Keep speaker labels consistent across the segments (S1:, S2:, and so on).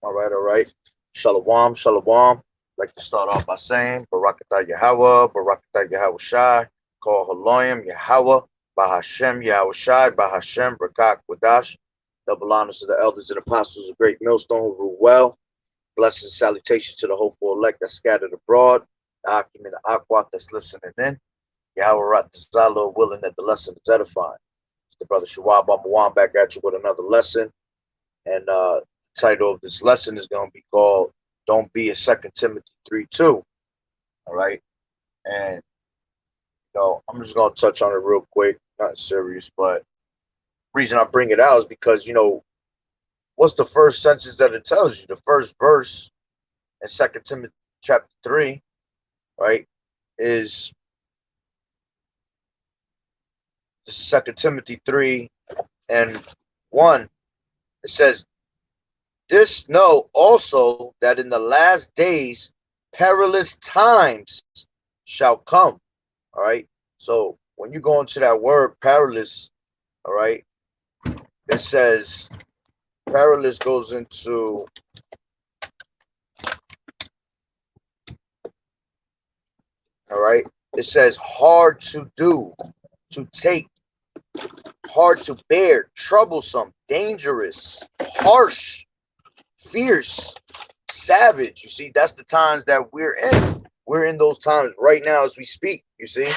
S1: All right. Shalom, shalom. Like to start off by saying, Barakatah Yahweh, Barakatah Yahweh Shai, Call Haloyim Yahweh, Bahashem Yahweh Shai, Bahashem Brakak Wadash. Double honors to the elders and apostles of Great Millstone who rule well. Blessings and salutations to the hopeful elect that's scattered abroad. The Akim and the Aquat that's listening in. Yahweh Rat Zalo, willing that the lesson is edifying. It's the brother Shawab Amawan back at you with another lesson. And title of this lesson is going to be called Don't Be a Second Timothy 3:2. All right. And, I'm just going to touch on it real quick. Not serious, but reason I bring it out is because, what's the first sentence that it tells you? The first verse in Second Timothy chapter 3, right, is Second Timothy 3 and 1. It says, this know also that in the last days perilous times shall come. All right. So when you go into that word perilous, all right, it says perilous goes into all right. It says hard to do, to take, hard to bear, troublesome, dangerous, harsh, fierce, savage. You see, that's the times that we're in. We're in those times right now as we speak. You see,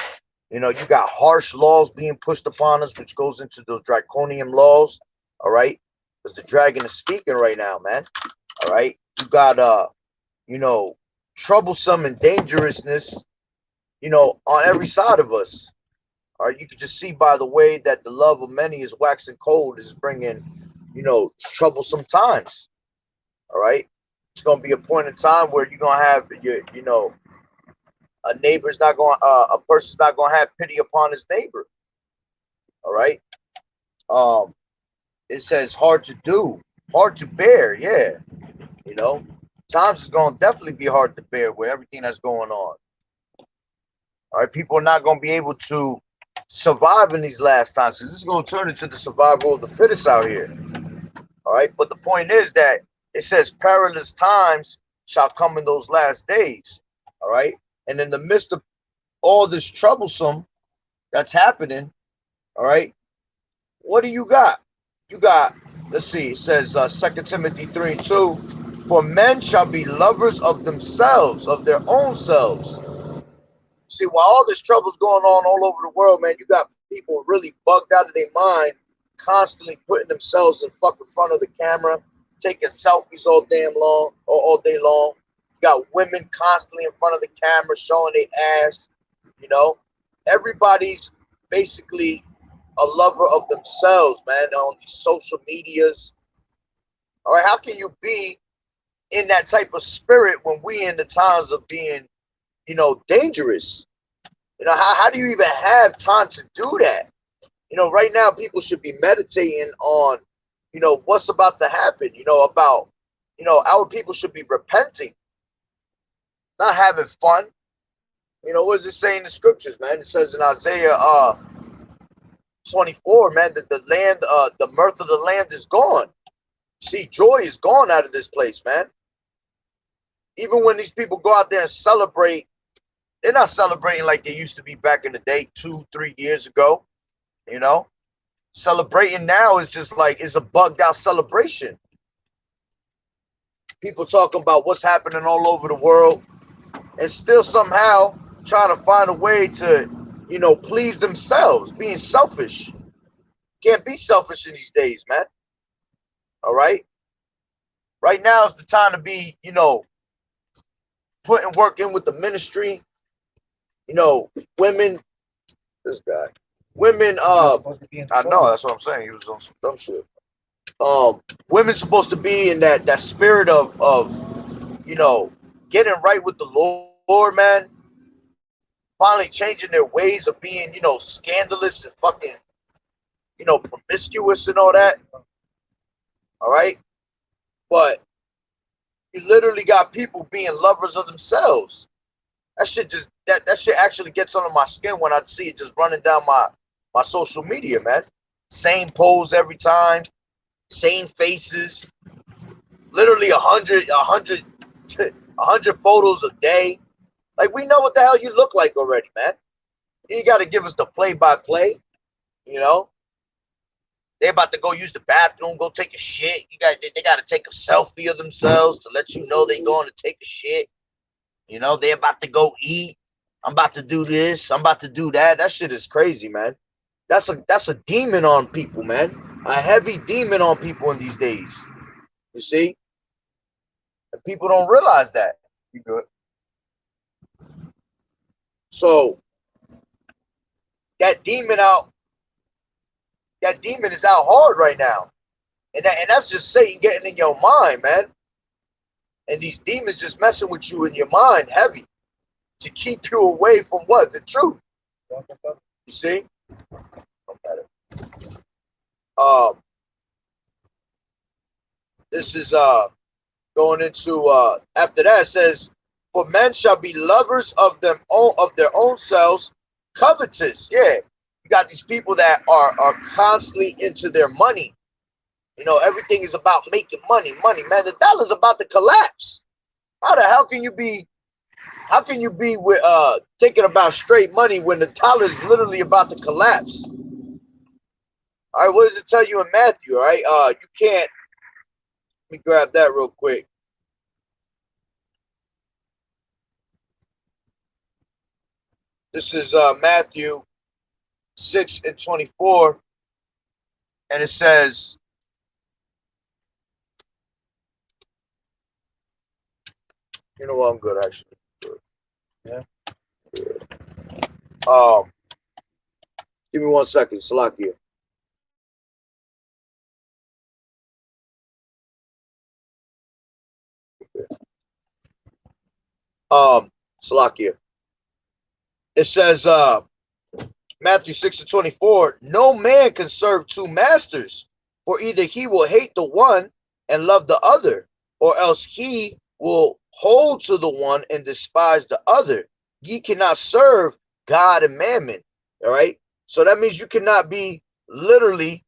S1: you got harsh laws being pushed upon us, which goes into those draconian laws. All right, because the dragon is speaking right now, man. All right, you got troublesome and dangerousness, on every side of us. All right, you can just see by the way that the love of many is waxing cold, is bringing, troublesome times. All right, it's gonna be a point in time where you're gonna have a neighbor's not going, a person's not gonna have pity upon his neighbor. All right. It says hard to do, hard to bear. Yeah, you know, times is gonna definitely be hard to bear with everything that's going on. All right, people are not gonna be able to survive in these last times because this is gonna turn into the survival of the fittest out here. All right, but the point is that it says perilous times shall come in those last days. All right, and in the midst of all this troublesome that's happening, all right, what do you got? You got, let's see, it says 2 Timothy 3:2, for men shall be lovers of themselves, of their own selves. See, while all this trouble's going on all over the world, man, you got people really bugged out of their mind, constantly putting themselves in fucking front of the camera, taking selfies all damn long, or all day long. You got women constantly in front of the camera showing their ass. You know, everybody's basically a lover of themselves, man, on these social medias. All right, how can you be in that type of spirit when we in the times of being, dangerous? How do you even have time to do that? Right now people should be meditating on, what's about to happen, about, our people should be repenting, not having fun. What does it say in the scriptures, man? It says in Isaiah 24, man, that the land, the mirth of the land is gone. See, joy is gone out of this place, man. Even when these people go out there and celebrate, they're not celebrating like they used to be back in the day, 2-3 years ago. Celebrating now is just like, it's a bugged out celebration. People talking about what's happening all over the world and still somehow trying to find a way to, please themselves, being selfish. Can't be selfish in these days, man. All right. Right now is the time to be, putting work in with the ministry. Women, this guy, women, I know, that's what I'm saying. He was on some dumb shit. Women supposed to be in that spirit of, getting right with the Lord, man. Finally changing their ways of being, scandalous and fucking, promiscuous and all that. All right. But you literally got people being lovers of themselves. That shit just, that shit actually gets under my skin when I see it just running down my social media, man. Same pose every time, same faces, literally 100 photos a day. Like, we know what the hell you look like already, man. You got to give us the play-by-play, you know. They about to go use the bathroom, go take a shit. They got to take a selfie of themselves to let you know they going to take a shit. You know, they about to go eat. I'm about to do this. I'm about to do that. That shit is crazy, man. That's a demon on people, man. A heavy demon on people in these days. You see? And people don't realize that. You good? So that demon is out hard right now. And that's just Satan getting in your mind, man. And these demons just messing with you in your mind heavy to keep you away from what? The truth. You see? This is going into after that, it says, for men shall be lovers of their own selves, covetous. Yeah. You got these people that are constantly into their money. You know, everything is about making money, man. The dollar's about to collapse. How the hell can you be with thinking about straight money when the dollar's literally about to collapse? All right, what does it tell you in Matthew? All right, you can't. Let me grab that real quick. This is Matthew 6:24, and it says, you know what, I'm good actually. Yeah. Give me 1 second, Salakia. Salakia. It says, Matthew 6:24, no man can serve two masters, for either he will hate the one and love the other, or else he will hold to the one and despise the other. Ye cannot serve God and mammon. All right. So that means you cannot be literally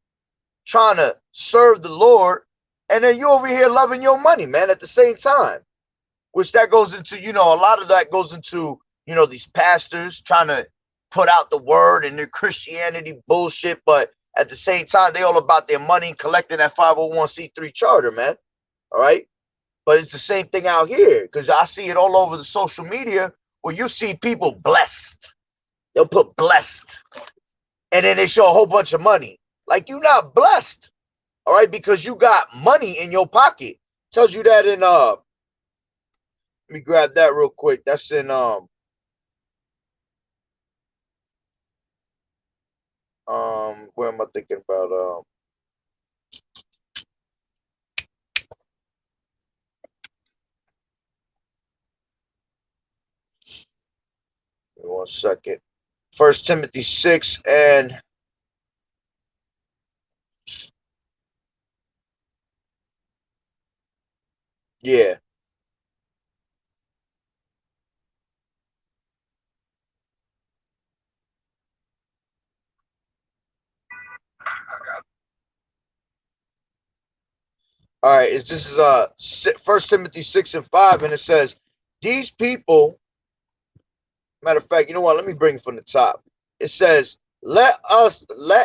S1: trying to serve the Lord and then you over here loving your money, man, at the same time. Which that goes into, you know, a lot of that goes into, you know, these pastors trying to put out the word and their Christianity bullshit, but at the same time, they all about their money, collecting that 501c3 charter, man. All right. But it's the same thing out here because I see it all over the social media where you see people blessed. They'll put blessed and then they show a whole bunch of money. Like, you're not blessed. All right. Because you got money in your pocket. Tells you that in, let me grab that real quick. That's in, where am I thinking about? 1 second. 1 Timothy 6 and yeah. All right, this is 1 Timothy 6 and 5, and it says, these people, matter of fact, you know what? Let me bring it from the top. It says, let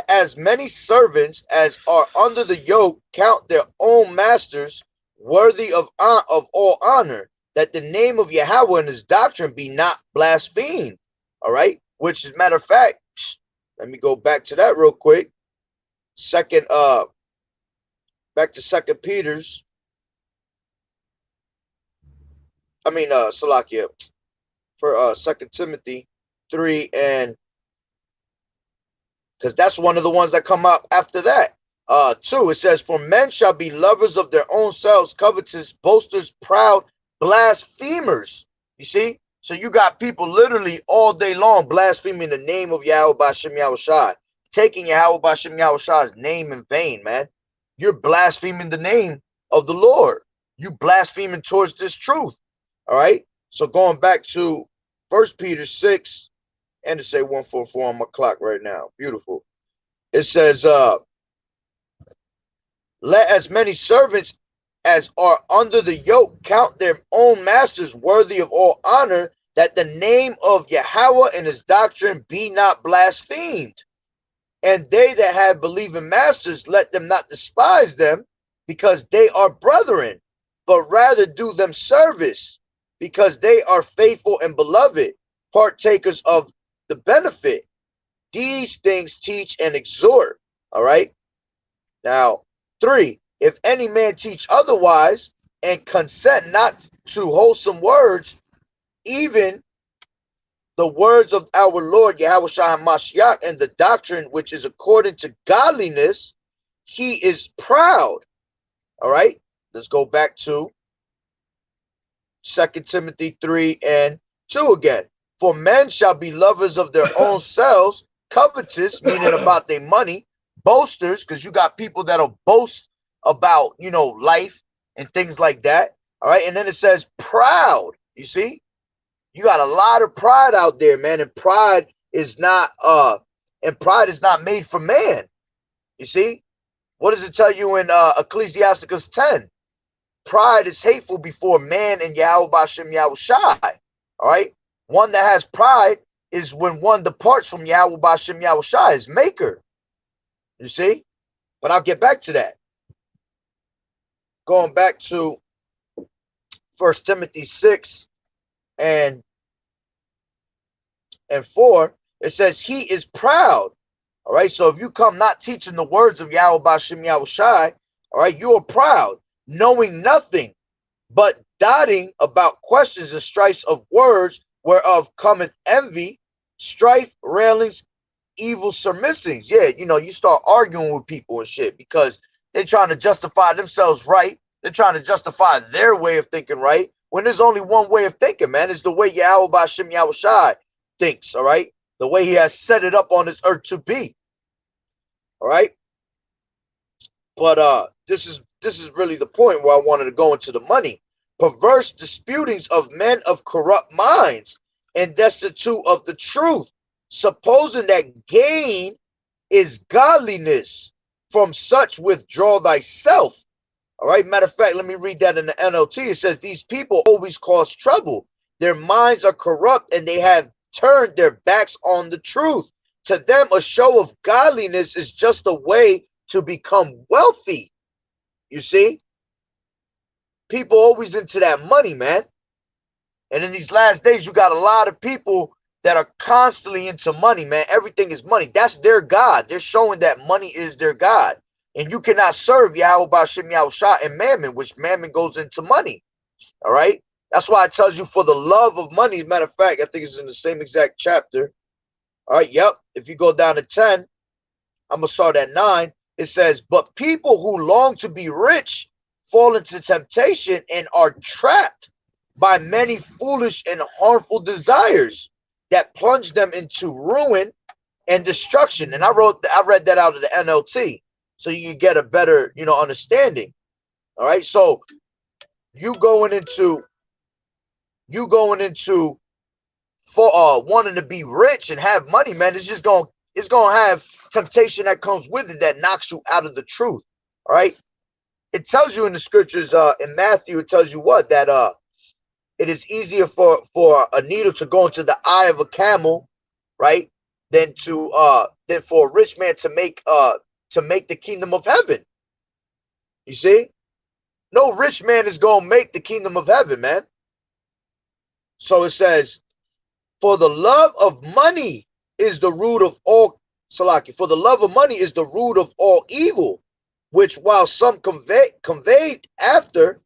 S1: as many servants as are under the yoke count their own masters worthy of all honor, that the name of Yahweh and his doctrine be not blasphemed. All right, which is matter of fact, let me go back to that real quick. Back to Second Peter's. Salakia, for 2 Timothy 3, and because that's one of the ones that come up after that. 2, it says, for men shall be lovers of their own selves, covetous, boasters, proud, blasphemers. You see? So you got people literally all day long blaspheming the name of Yahweh B'Shem Yahushai, taking Yahweh B'Shem Yahushai's name in vain, man. You're blaspheming the name of the Lord. You blaspheming towards this truth. All right. So going back to 1 Peter 6, and to say 144 on my clock right now. Beautiful. It says, let as many servants as are under the yoke count their own masters worthy of all honor, that the name of Yahweh and his doctrine be not blasphemed. And they that have believing masters, let them not despise them, because they are brethren, but rather do them service, because they are faithful and beloved, partakers of the benefit. These things teach and exhort. All right. Now, 3, if any man teach otherwise and consent not to wholesome words, even the words of our Lord Yahweh Shah HaMashiach and the doctrine which is according to godliness, he is proud. All right, let's go back to 2 Timothy 3 and 2 again. For men shall be lovers of their own selves, covetous, meaning about their money, boasters, because you got people that'll boast about, you know, life and things like that. All right, and then it says proud. You see? You got a lot of pride out there, man, and pride is not made for man. You see? What does it tell you in Ecclesiasticus 10? Pride is hateful before man and Yahweh Bashem Yahweh Shai. All right? One that has pride is when one departs from Yahweh Bashem Yahweh Shai, his maker. You see? But I'll get back to that. Going back to 1 Timothy 6 and 4, it says he is proud. All right, so if you come not teaching the words of Yahweh Bashem Yahweh Shai, all right, you are proud, knowing nothing, but doting about questions and strifes of words, whereof cometh envy, strife, railings, evil surmissings. Yeah, you know, you start arguing with people and shit because they're trying to justify themselves right. They're trying to justify their way of thinking right, when there's only one way of thinking, man. It's the way Yahweh Bashem Yahweh Shai thinks, all right? The way he has set it up on this earth to be. All right? But this is really the point where I wanted to go into the money. Perverse disputings of men of corrupt minds and destitute of the truth, supposing that gain is godliness. From such withdraw thyself. All right, matter of fact, let me read that in the NLT. It says, these people always cause trouble. Their minds are corrupt and they have turned their backs on the truth. To them, a show of godliness is just a way to become wealthy. You see? People always into that money, man. And in these last days, you got a lot of people that are constantly into money, man. Everything is money. That's their God. They're showing that money is their God. And you cannot serve Yahweh Bashem Yahweh Shah and mammon, which mammon goes into money. All right? That's why it tells you for the love of money. As a matter of fact, I think it's in the same exact chapter. All right, yep. If you go down to 10, I'm going to start at 9. It says, but people who long to be rich fall into temptation and are trapped by many foolish and harmful desires that plunge them into ruin and destruction. And I read that out of the NLT so you can get a better, you know, understanding. All right, so you going into for wanting to be rich and have money, man, it's gonna have temptation that comes with it that knocks you out of the truth. All right, it tells you in the scriptures, in Matthew, it tells you what, that it is easier for a needle to go into the eye of a camel, right, than for a rich man to make the kingdom of heaven. You see, no rich man is gonna make the kingdom of heaven, man. So it says, for the love of money is the root of all, Salaki, for the love of money is the root of all evil, which while some coveted after,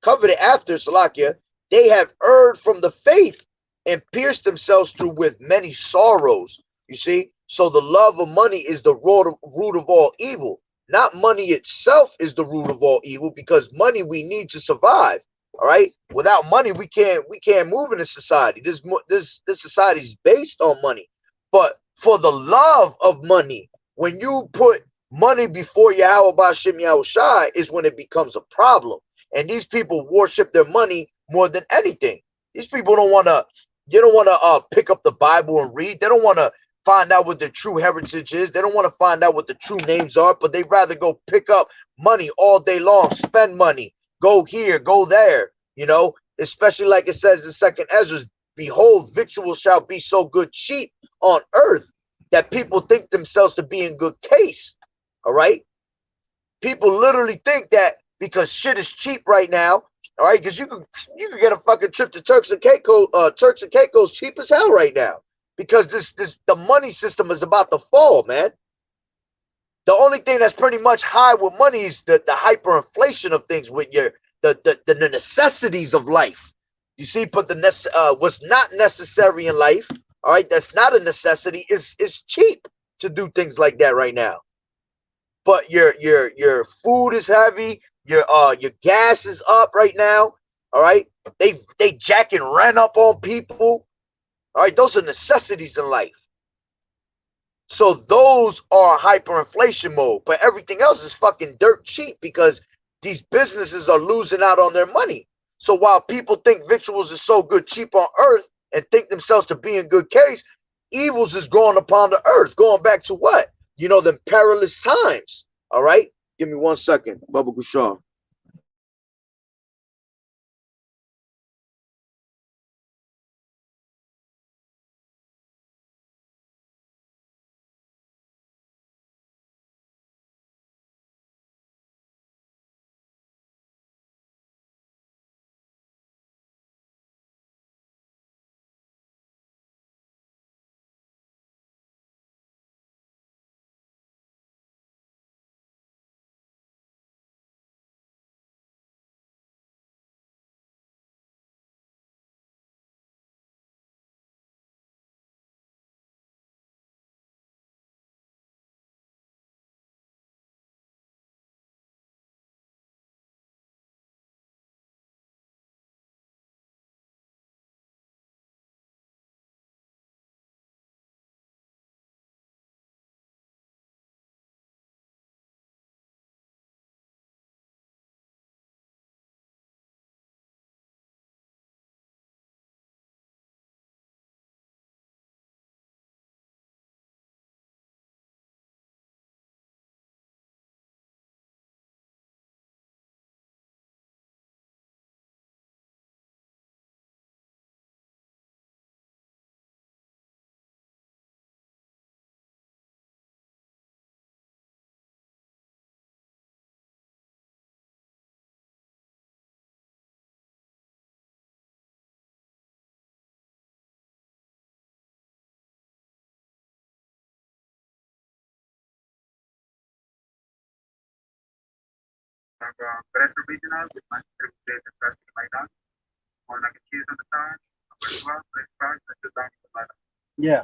S1: Salakia, they have erred from the faith and pierced themselves through with many sorrows. You see, so the love of money is the root of all evil. Not money itself is the root of all evil, because money we need to survive. All right, without money we can't move in a society. This society is based on money. But for the love of money, when you put money before Yahweh Bashem Yahweh Shai, is when it becomes a problem. And these people worship their money more than anything. These people don't want to pick up the Bible and read. They don't want to find out what their true heritage is. They don't want to find out what the true names are, but they'd rather go pick up money all day long, spend money, go here, go there, you know, especially like it says in Second Ezra, behold, victuals shall be so good cheap on earth that people think themselves to be in good case. All right. People literally think that because shit is cheap right now, all right, because you can get a fucking trip to Turks and Caicos cheap as hell right now. Because the money system is about to fall, man. The only thing that's pretty much high with money is the hyperinflation of things with the necessities of life. You see, but what's not necessary in life, all right, that's not a necessity, is cheap to do things like that right now. But your food is heavy, your gas is up right now. All right, they jacking rent up on people. All right, those are necessities in life. So those are hyperinflation mode, but everything else is fucking dirt cheap because these businesses are losing out on their money. So while people think victuals is so good cheap on earth and think themselves to be in good case, evils is growing upon the earth, going back to what? You know, them perilous times. All right? Give me 1 second. Baba Gushar.
S2: Yeah.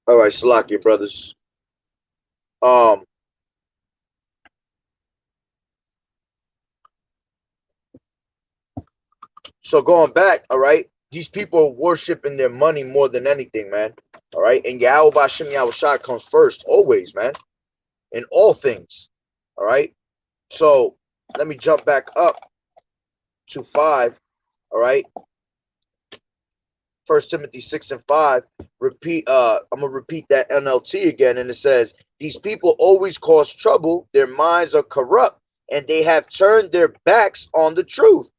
S1: All right, Salakia brothers. Um, so going back, all right, these people are worshiping their money more than anything, man. All right, and Yahweh Bashem Yahushua comes first, always, man, in all things. All right, so let me jump back up to 5. All right, First Timothy 6:5. Repeat. I'm gonna repeat that NLT again, and it says, "These people always cause trouble. Their minds are corrupt, and they have turned their backs on the truth.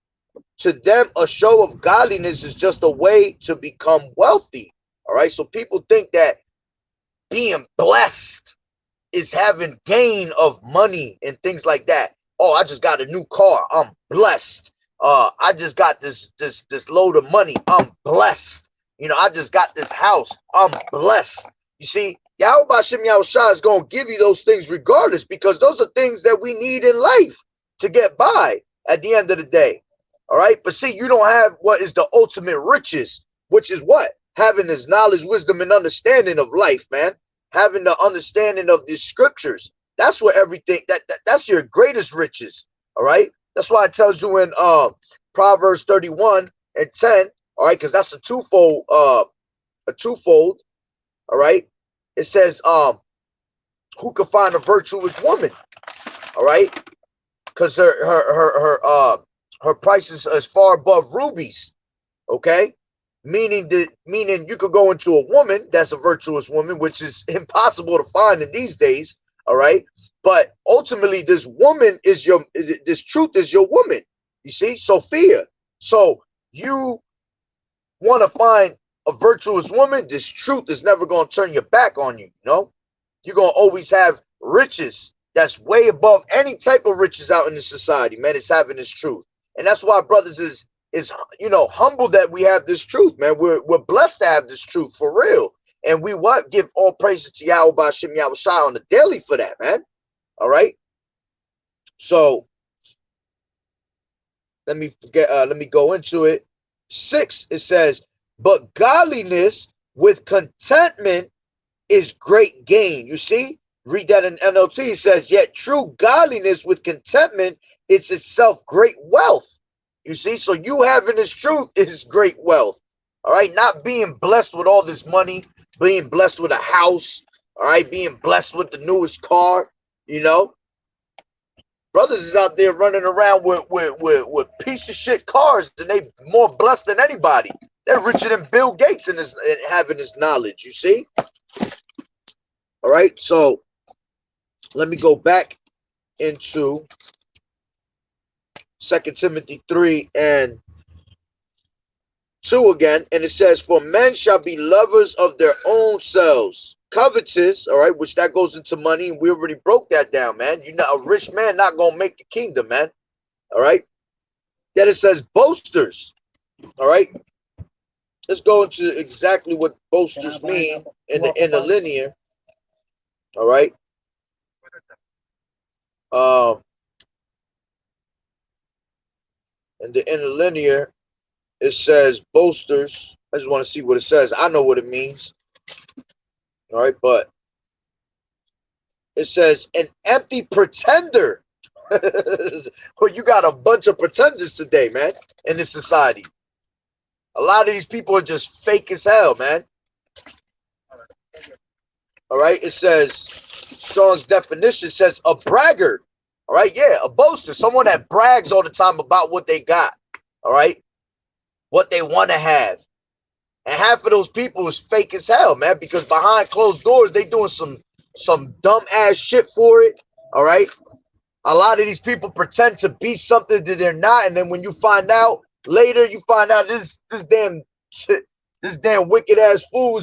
S1: To them, a show of godliness is just a way to become wealthy." All right, so people think that being blessed is having gain of money and things like that. Oh, I just got a new car. I'm blessed. I just got this load of money. I'm blessed. You know, I just got this house. I'm blessed. You see, Yahweh Bashem Yahushua is going to give you those things regardless, because those are things that we need in life to get by at the end of the day. All right. But see, you don't have what is the ultimate riches, which is what? Having this knowledge, wisdom, and understanding of life, man. Having the understanding of the scriptures. That's what everything that's your greatest riches. All right. That's why it tells you in Proverbs 31:10. All right, because that's a twofold, all right. It says, who can find a virtuous woman? All right, because her price is far above rubies. Okay, meaning you could go into a woman that's a virtuous woman, which is impossible to find in these days. All right, But ultimately, this woman is this truth is your woman. You see, Sophia. So you want to find a virtuous woman, this truth is never going to turn your back on you. You know, you're going to always have riches that's way above any type of riches out in the society, man. It's having this truth. And that's why brothers is you know, humble that we have this truth, man. We're blessed to have this truth for real. And we what give all praises to Yahweh Ba'ashem Yahweh Shai on the daily for that, man. All right. So let me go into it. 6, it says, but godliness with contentment is great gain. You see, read that in NLT. It says, yet true godliness with contentment is itself great wealth. You see, so you having this truth is great wealth. All right, not being blessed with all this money, being blessed with a house, all right, being blessed with the newest car, you know. Brothers is out there running around with piece of shit cars, and they more blessed than anybody. They're richer than Bill Gates in having this knowledge, you see? All right, so let me go back into 2 Timothy 3 and 2 again, and it says, for men shall be lovers of their own selves, covetous, all right, which that goes into money, and we already broke that down, man. You're not a rich man, not gonna make the kingdom, man. All right. Then it says boasters. All right. Let's go into exactly what boasters mean in the interlinear. All right. In the interlinear, it says boasters. I just want to see what it says. I know what it means. All right, but it says an empty pretender. Well, you got a bunch of pretenders today, man, in this society. A lot of these people are just fake as hell, man. All right, it says, Strong's definition says a braggart. All right, yeah, a boaster, someone that brags all the time about what they got. All right, what they want to have. And half of those people is fake as hell, man, because behind closed doors, they doing some dumb ass shit for it. All right. A lot of these people pretend to be something that they're not. And then when you find out later, you find out this damn shit, this damn wicked ass fool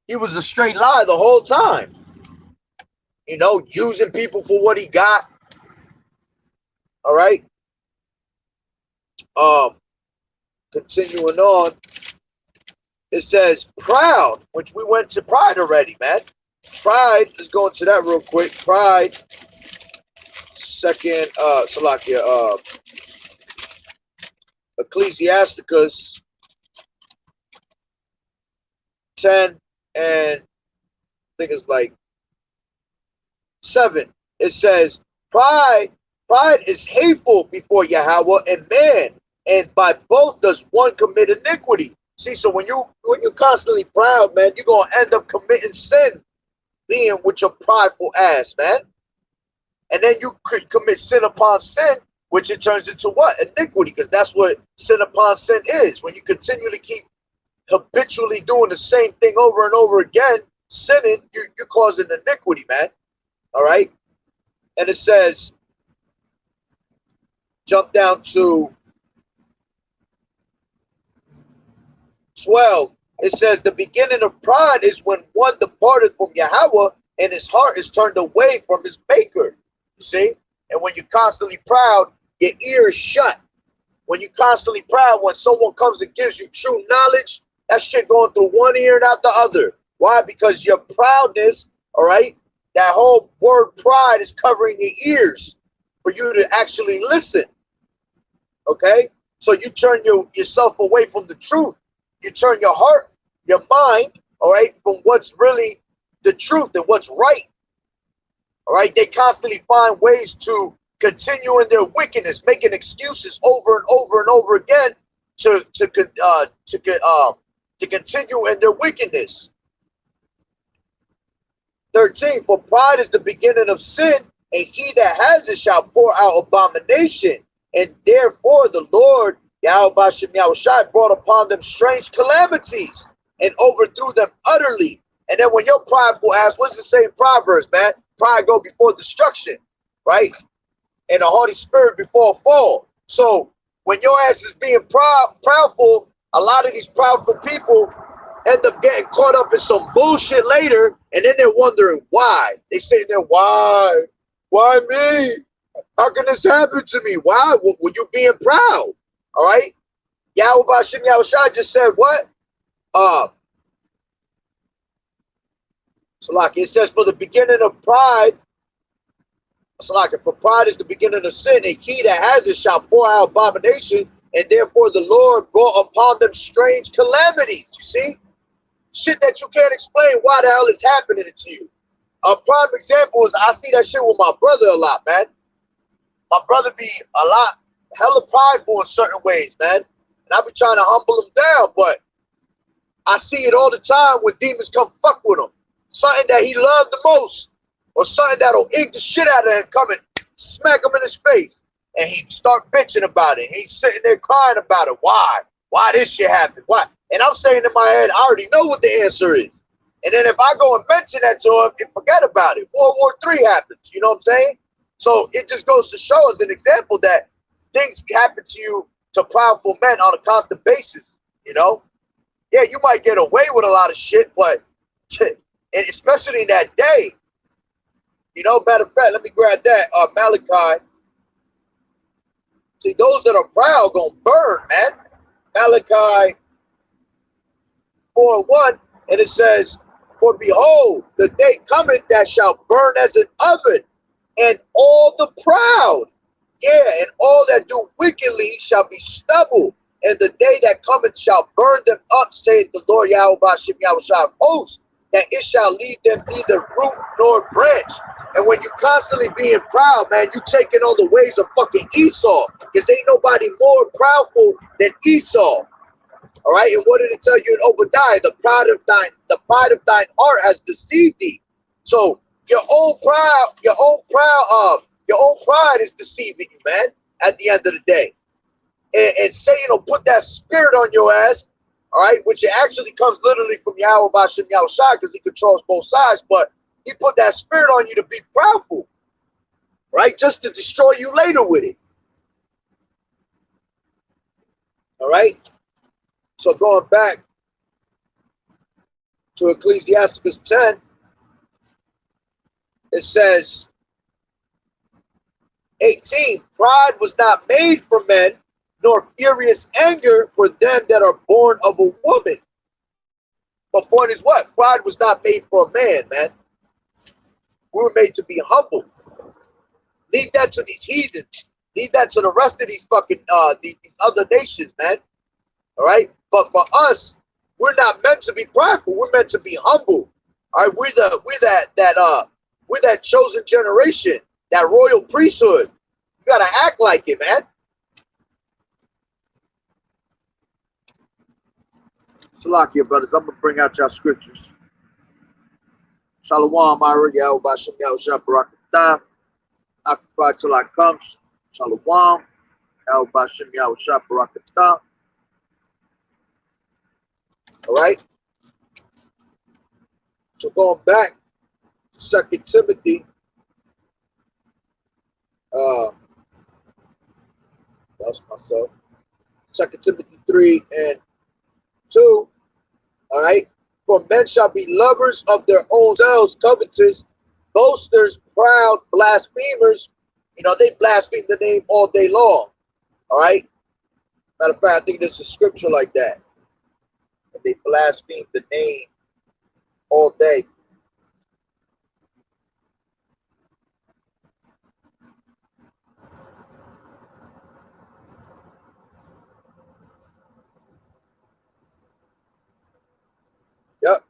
S1: he was a straight lie the whole time. You know, using people for what he got. All right. Continuing on. It says proud, which we went to pride already, man. Pride, let's go into that real quick. Pride, second, Salakia, Ecclesiasticus 10 and I think it's like 7. It says pride is hateful before Yahweh and man, and by both does one commit iniquity. See, so when you're constantly proud, man, you're gonna end up committing sin, being with your prideful ass, man. And then you commit sin upon sin, which it turns into what? Iniquity, because that's what sin upon sin is. When you continually keep habitually doing the same thing over and over again, sinning, you're causing iniquity, man. All right. And it says, jump down to 12, it says the beginning of pride is when one departed from Yahweh and his heart is turned away from his maker. You see? And when you're constantly proud, your ear is shut. When you're constantly proud, when someone comes and gives you true knowledge, that shit going through one ear and out the other. Why? Because your proudness, all right, that whole word pride is covering your ears for you to actually listen. Okay? So you turn yourself away from the truth. You turn your heart, your mind, all right, from what's really the truth and what's right. All right, they constantly find ways to continue in their wickedness, making excuses over and over and over again to continue in their wickedness. 13, for pride is the beginning of sin, and he that has it shall pour out abomination. And therefore the Lord Yahweh Ba'ashem Yahweh Shai brought upon them strange calamities and overthrew them utterly. And then when your prideful ass, what's the same Proverbs, man? pride go before destruction, right? And a haughty spirit before a fall. So when your ass is being proudful, a lot of these proudful people end up getting caught up in some bullshit later, and then they're wondering why. They sitting there, why? Why me? How can this happen to me? Why? Were you being proud? All right? Yahweh Bashim Yahushua just said what? Salaki, it says, for the beginning of pride, Salaki, for pride is the beginning of sin, and he that has it shall pour out abomination, and therefore the Lord brought upon them strange calamities. You see? Shit that you can't explain why the hell is happening to you. A prime example is I see that shit with my brother a lot, man. My brother be a lot hella prideful in certain ways, man. And I be trying to humble him down, but I see it all the time when demons come fuck with him. Something that he loved the most, or something that'll ink the shit out of him, come and smack him in his face. And he start bitching about it. He's sitting there crying about it. Why? Why this shit happened? Why? And I'm saying in my head, I already know what the answer is. And then if I go and mention that to him and forget about it, World War III happens. You know what I'm saying? So it just goes to show as an example that things happen to you, to proudful men, on a constant basis. You know? Yeah, you might get away with a lot of shit, but and especially in that day, you know, matter of fact, let me grab that, Malachi. See, those that are proud gonna burn, man. Malachi 4:1, and it says, for behold, the day cometh that shall burn as an oven, and all the proud, and all that do wickedly shall be stubble, and the day that cometh shall burn them up, saith the Lord Yahweh Bashim Yahushua of hosts, that it shall leave them neither root nor branch. And when you constantly being proud, man, you taking on the ways of fucking Esau, because ain't nobody more proudful than Esau. All right, and what did it tell you in Obadiah? The pride of thine heart has deceived thee. So your own pride is deceiving you, man. At the end of the day, and Satan will put that spirit on your ass. All right, which it actually comes literally from Yahweh Bashim Yahushua, because he controls both sides, but he put that spirit on you to be proudful, right? Just to destroy you later with it. All right. So going back to Ecclesiasticus 10, it says, 18, pride was not made for men, nor furious anger for them that are born of a woman. But point is what? Pride was not made for a man, man. We were made to be humble. Leave that to these heathens. Leave that to the rest of these fucking these other nations, man. All right. But for us, we're not meant to be prideful. We're meant to be humble. All right. We're that chosen generation, that royal priesthood. You gotta act like it, man. Salakia, brothers, I'm gonna bring out y'all scriptures. Shalom, Ira, Yahweh Bashim Yahushua Barakatah. Occupy till I come. Shalom, Yahweh Bashim Yahushua Barakatah. All right. So going back to 2 Timothy, that's myself. 2 Timothy 3:2. All right. For men shall be lovers of their own selves, covetous, boasters, proud, blasphemers. You know, they blaspheme the name all day long. All right. Matter of fact, I think there's a scripture like that. And they blaspheme the name all day. Yep.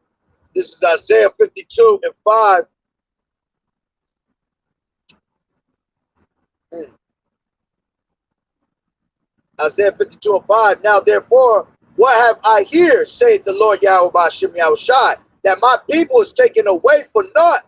S1: This is Isaiah 52:5. Isaiah 52:5. Now therefore, what have I here, saith the Lord Yahweh Bashim Yahushua, that my people is taken away for naught.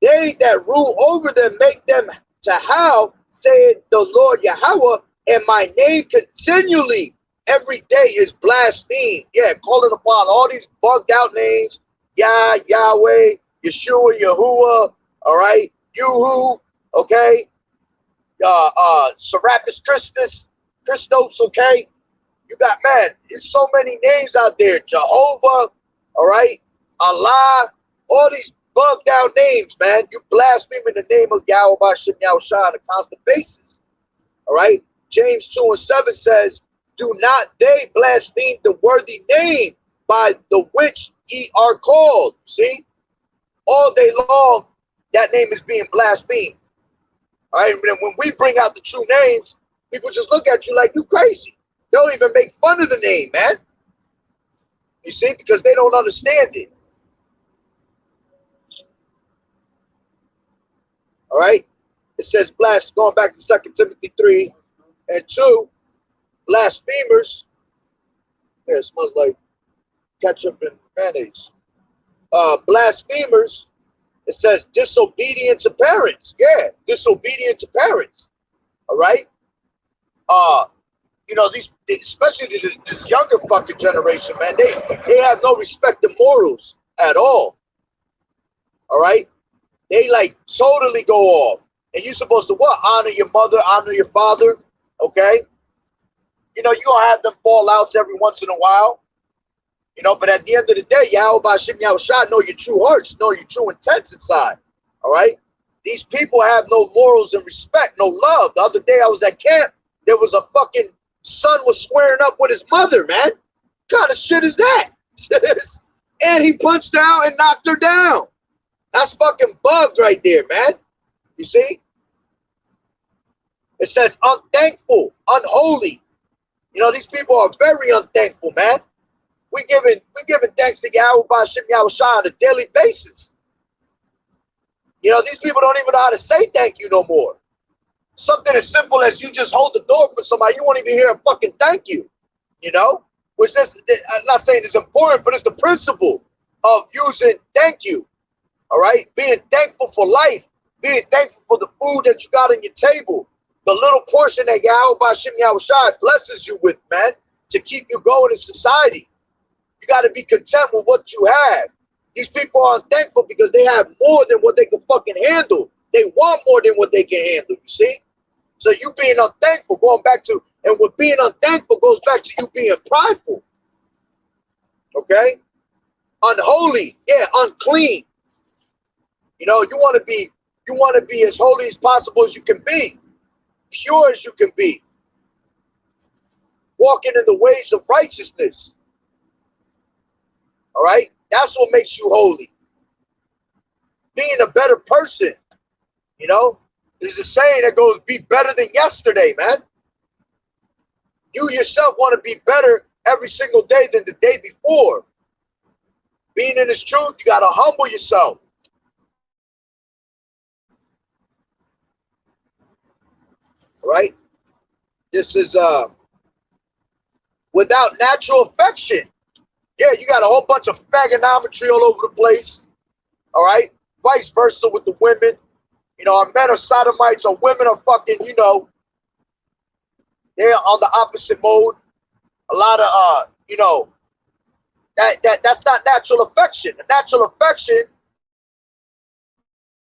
S1: They that rule over them make them to howl, saith the Lord Yahweh, and my name continually every day is blasphemed. Yeah, calling upon all these bugged out names, Yah, Yahweh, Yeshua, Yahuwah, all right? Yuhu, okay? Serapis Christos, okay? You got, man, there's so many names out there. Jehovah, all right? Allah, all these bugged out names, man. You blaspheme in the name of Yahweh Bashem Yahushua on a constant basis, all right? James 2:7 says, do not they blaspheme the worthy name by the which ye are called. See? All day long, that name is being blasphemed. All right? And when we bring out the true names, people just look at you like you crazy. They don't even make fun of the name, man. You see? Because they don't understand it. All right? It says, going back to 2 Timothy 3:2, blasphemers. Yeah, it smells like ketchup and mayonnaise. Blasphemers, it says disobedient to parents. Yeah, disobedient to parents. All right? You know, these, especially this younger fucking generation, man, they have no respect of morals at all. All right? They like totally go off. And you're supposed to what? Honor your mother, honor your father. Okay? You know, you're going to have them fallouts every once in a while. You know, but at the end of the day, Yahweh Bashem Yahushua know your true hearts, know your true intents inside. All right? These people have no morals and respect, no love. The other day I was at camp, there was a fucking son was squaring up with his mother, man. What kind of shit is that? And he punched her out and knocked her down. That's fucking bugged right there, man. You see? It says unthankful, unholy. You know, these people are very unthankful, man. We giving thanks to Yahweh Bashem Yahushua on a daily basis. You know, these people don't even know how to say thank you no more. Something as simple as you just hold the door for somebody, you won't even hear a fucking thank you. You know? Which this, I'm not saying it's important, but it's the principle of using thank you. All right? Being thankful for life. Being thankful for the food that you got on your table. The little portion that Yahweh Bashem Yahushua blesses you with, man, to keep you going in society. You got to be content with what you have. These people are unthankful because they have more than what they can fucking handle. They want more than what they can handle, you see? So you being unthankful, going back to, and what being unthankful goes back to you being prideful. Okay? Unholy, yeah, unclean. You know, you want to be as holy as possible as you can be, pure as you can be, walking in the ways of righteousness. All right? That's what makes you holy. Being a better person, you know? There's a saying that goes, be better than yesterday, man. You yourself want to be better every single day than the day before. Being in this truth, you got to humble yourself. All right? This is without natural affection. Yeah, you got a whole bunch of fagonometry all over the place. All right? Vice versa with the women. You know, our men are sodomites, our women are fucking, you know, they're on the opposite mode. A lot of, you know, that's not natural affection. The natural affection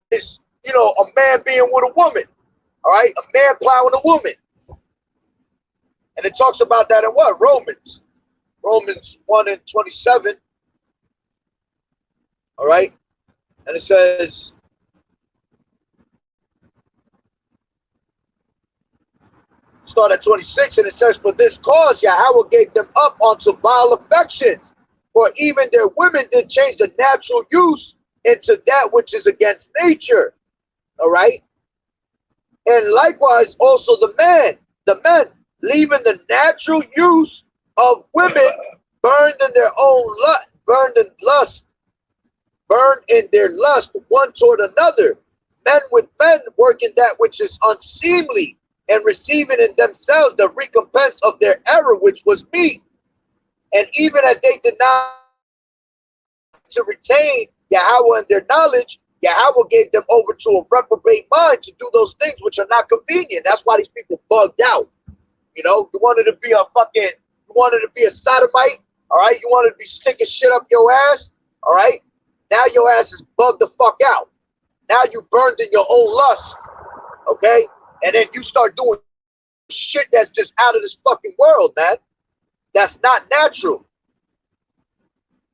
S1: is, you know, a man being with a woman. All right? A man plowing a woman. And it talks about that in what? Romans 1:27. All right? And it says, start at 26, and it says, for this cause Yahweh gave them up unto vile affections, for even their women did change the natural use into that which is against nature. All right? And likewise also the men, leaving the natural use of women, burned in their lust one toward another, men with men working that which is unseemly, and receiving in themselves the recompense of their error, which was meat. And even as they did not to retain Yahweh in their knowledge, Yahweh gave them over to a reprobate mind to do those things which are not convenient. That's why these people bugged out. You know, you wanted to be a sodomite, all right? You wanted to be sticking shit up your ass, all right? Now your ass is bugged the fuck out. Now you burned in your own lust, okay? And then you start doing shit that's just out of this fucking world, man. That's not natural.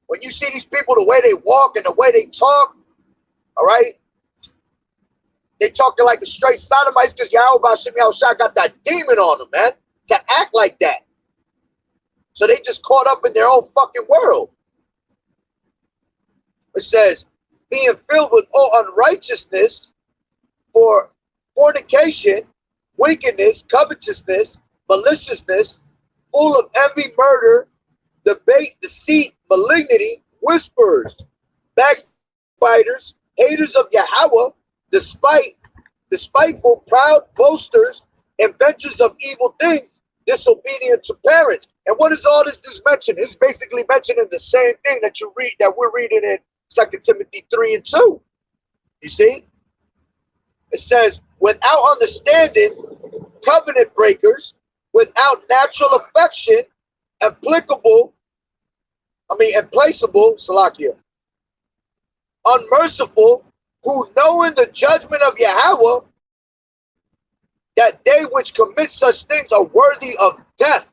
S1: When you see these people, the way they walk and the way they talk, all right? They talking like the straight sodomites because Yahweh Hashem Yahushua got that demon on them, man, to act like that. So they just caught up in their own fucking world. It says, being filled with all unrighteousness for fornication, wickedness, covetousness, maliciousness, full of envy, murder, debate, deceit, malignity, whisperers, backbiters, haters of Yahweh, despiteful, proud, boasters, inventors of evil things, disobedient to parents. And what is all this mentioned? It's basically mentioning the same thing that you read, that we're reading in 2 Timothy 3 and 2. You see? It says, without understanding, covenant breakers, without natural affection, implacable, Salakia, unmerciful, who knowing the judgment of Yahweh, that they which commit such things are worthy of death,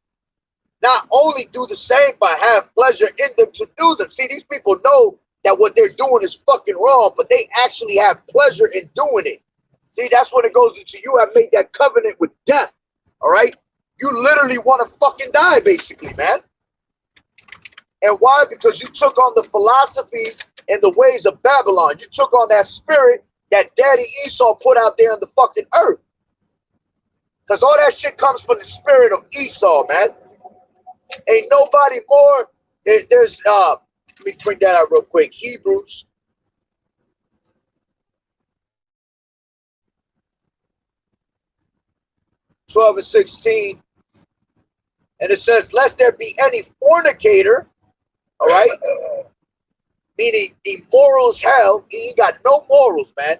S1: not only do the same, but have pleasure in them to do them. See, these people know that what they're doing is fucking wrong, but they actually have pleasure in doing it. See, that's when it goes into you have made that covenant with death, all right? You literally want to fucking die, basically, man. And why? Because you took on the philosophies and the ways of Babylon. You took on that spirit that Daddy Esau put out there on the fucking earth. Because all that shit comes from the spirit of Esau, man. Ain't nobody more. There's, let me bring that out real quick. Hebrews. (12 and 16). And it says, lest there be any fornicator, all right? Meaning immoral as hell. He ain't got no morals, man.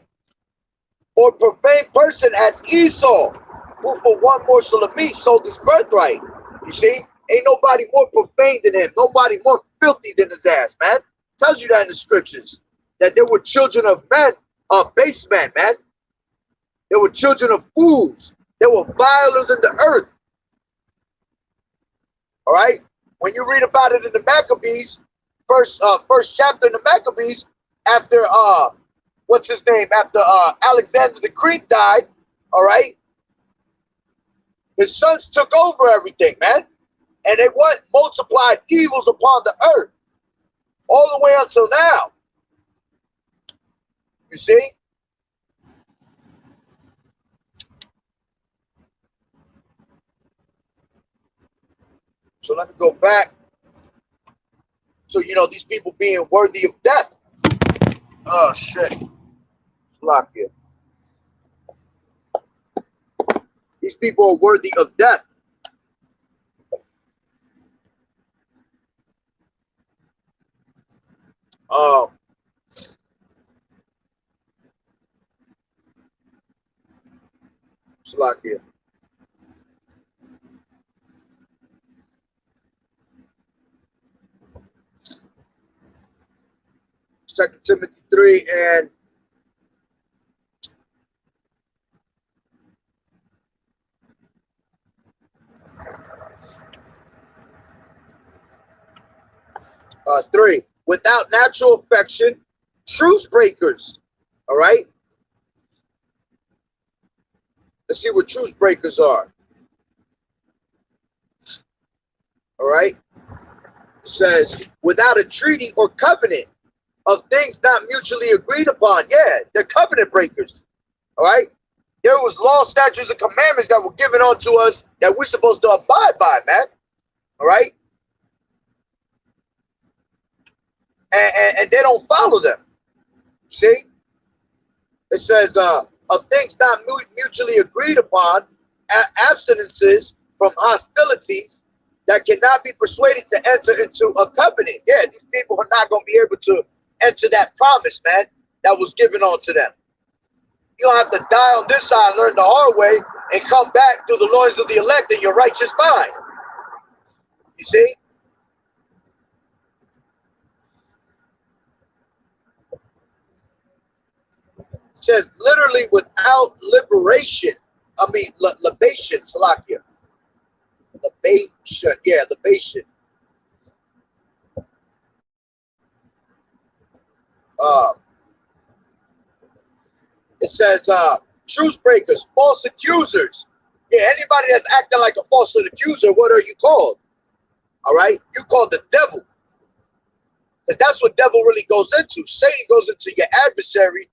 S1: Or profane person as Esau, who for one morsel of meat sold his birthright. You see? Ain't nobody more profane than him. Nobody more filthy than his ass, man. Tells you that in the scriptures. That there were children of men, base men, man. They were children of fools. They were viler than the earth. All right? When you read about it in the Maccabees, first chapter in the Maccabees, after, what's his name? After Alexander the Greek died, all right? His sons took over everything, man. And they what? Multiplied evils upon the earth. All the way until now. You see? So let me go back. So, you know, these people being worthy of death. Oh, shit. Lock here. These people are worthy of death. Lock here. Second Timothy 3 and 3. Without natural affection, truce breakers. All right? Let's see what truce breakers are. All right? It says, without a treaty or covenant of things not mutually agreed upon. Yeah, they're covenant breakers. All right? There was law, statutes, and commandments that were given unto us that we're supposed to abide by, man. All right? And they don't follow them. See? It says, of things not mutually agreed upon, abstinences from hostilities that cannot be persuaded to enter into a covenant. Yeah, these people are not going to be able to enter that promise, man, that was given unto them. You don't have to die on this side, learn the hard way, and come back through the loins of the elect in your righteous mind. You see? says literally without liberation. I mean, libation, Salakia. Libation, yeah, libation. It says truth breakers, false accusers. Yeah, anybody that's acting like a false accuser, what are you called? All right, you called the devil, because that's what devil really goes into. Satan goes into your adversary.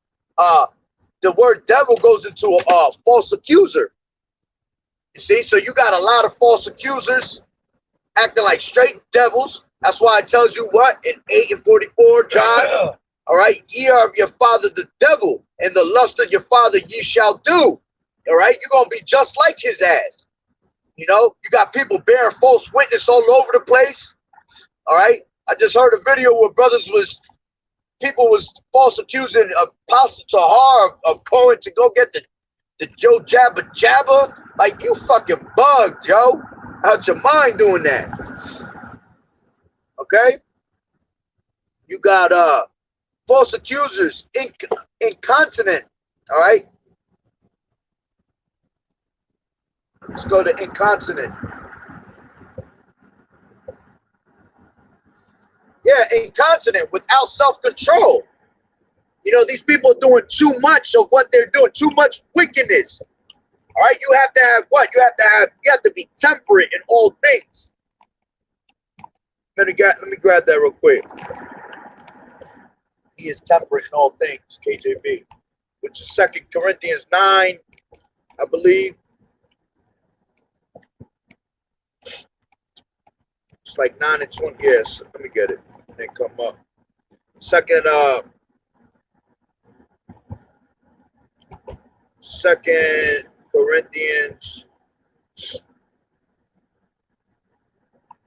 S1: The word devil goes into a false accuser. You see, so you got a lot of false accusers acting like straight devils. That's why it tells you what in 8:44, John. All right, ye are of your father the devil, and the lust of your father ye shall do. All right, you're gonna be just like his ass. You know, you got people bearing false witness all over the place. All right, I just heard a video where people was false accusing Apostle Tahar of going to go get the Joe Jabba Jabba. Like, you fucking bugged, yo. Out your mind doing that. Okay? You got false accusers, incontinent. All right? Let's go to incontinent. Yeah, incontinent, without self-control. You know, these people are doing too much of what they're doing, too much wickedness. All right, you have to have what? You have to be temperate in all things. Let me grab that real quick. He is temperate in all things, KJV, which is 2 Corinthians 9, I believe. It's like 9 and 20. Yes, let me get it. And then come up. 2 Corinthians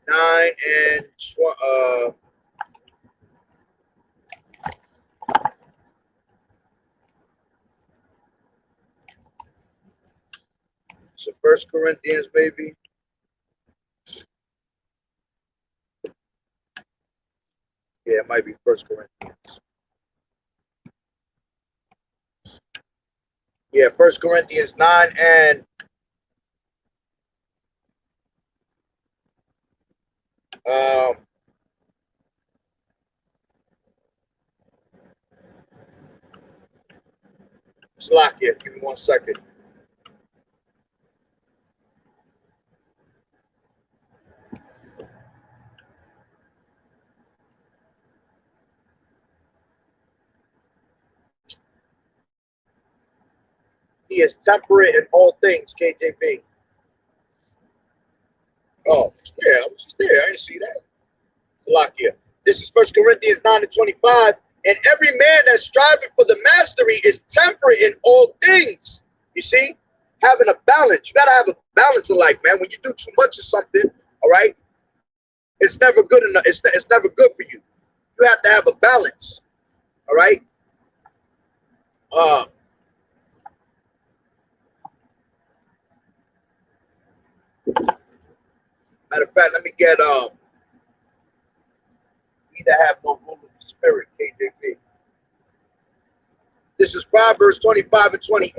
S1: 9 and 20. So 1 Corinthians, baby. Yeah, it might be 1 Corinthians. Yeah, 1 Corinthians 9 and Slakia, give me 1 second. He is temperate in all things, KJV. Oh, yeah, I was just there. I didn't see that. Salakia. This is 1 Corinthians 9 and 25. And every man that's striving for the mastery is temperate in all things. You see? Having a balance. You got to have a balance in life, man. When you do too much of something, all right, it's never good enough. It's never good for you. You have to have a balance. All right? Matter of fact, let me get he that have no rule of the spirit, KJV. This is Proverbs 25 and 28.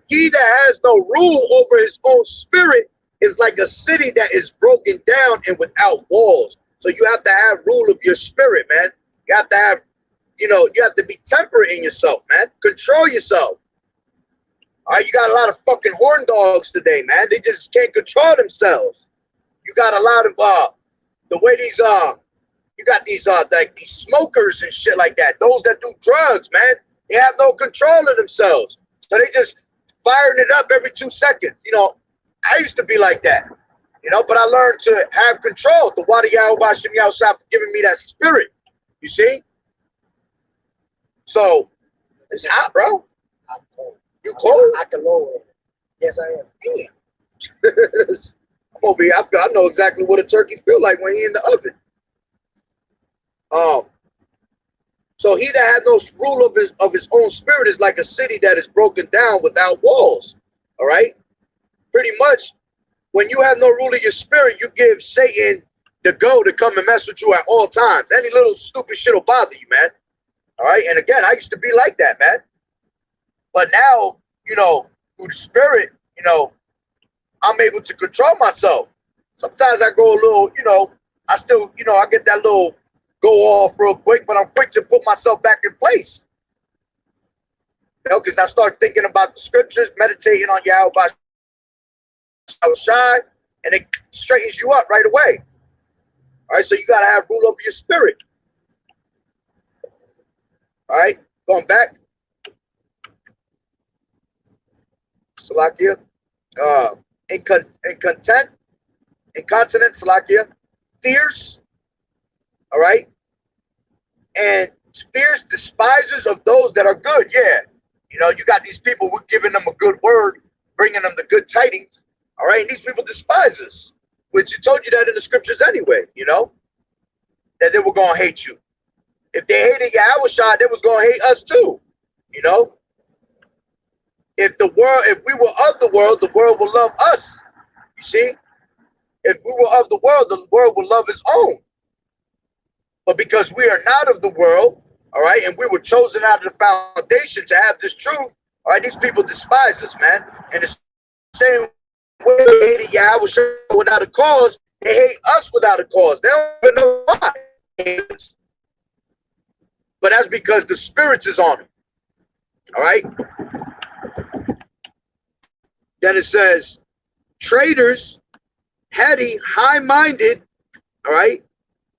S1: He that has no rule over his own spirit is like a city that is broken down and without walls. So you have to have rule of your spirit, man. You have to have, you have to be temperate in yourself, man. Control yourself. All right, you got a lot of fucking horn dogs today, man. They just can't control themselves. You got a lot of the way these you got these like these smokers and shit like that. Those that do drugs, man, they have no control of themselves. So they just firing it up every 2 seconds. You know, I used to be like that. But I learned to have control. The water Yahweh Shem Yahushua for giving me that spirit. You see? So it's hot, bro. I'm cold. You cold? I can lower it. Yes, I am. Damn. I'm over here. I know exactly what a turkey feel like when he in the oven. So he that has no rule of his own spirit is like a city that is broken down without walls. All right? Pretty much, when you have no rule of your spirit, you give Satan the go to come and mess with you at all times. Any little stupid shit will bother you, man. All right? And again, I used to be like that, man. But now, through the spirit, I'm able to control myself. Sometimes I go a little, I still, I get that little go off real quick, but I'm quick to put myself back in place. Because I start thinking about the scriptures, meditating on Yahweh Shai, and it straightens you up right away. All right, so you got to have rule over your spirit. All right, going back. Salakia. Incontinent, Salakia. Fierce. All right. And fierce despisers of those that are good. Yeah. You got these people, we're giving them a good word, bringing them the good tidings. All right. And these people despise us, which it told you that in the scriptures anyway, that they were going to hate you. If they hated Yahushua, they was going to hate us too. If we were of the world will love us. You see? If we were of the world will love its own. But because we are not of the world, all right, and we were chosen out of the foundation to have this truth, all right, these people despise us, man. And the same way they hated Yahushua without a cause, they hate us without a cause. They don't even know why. But that's because the spirits is on them. All right? Then it says, traitors, heady, high-minded, all right?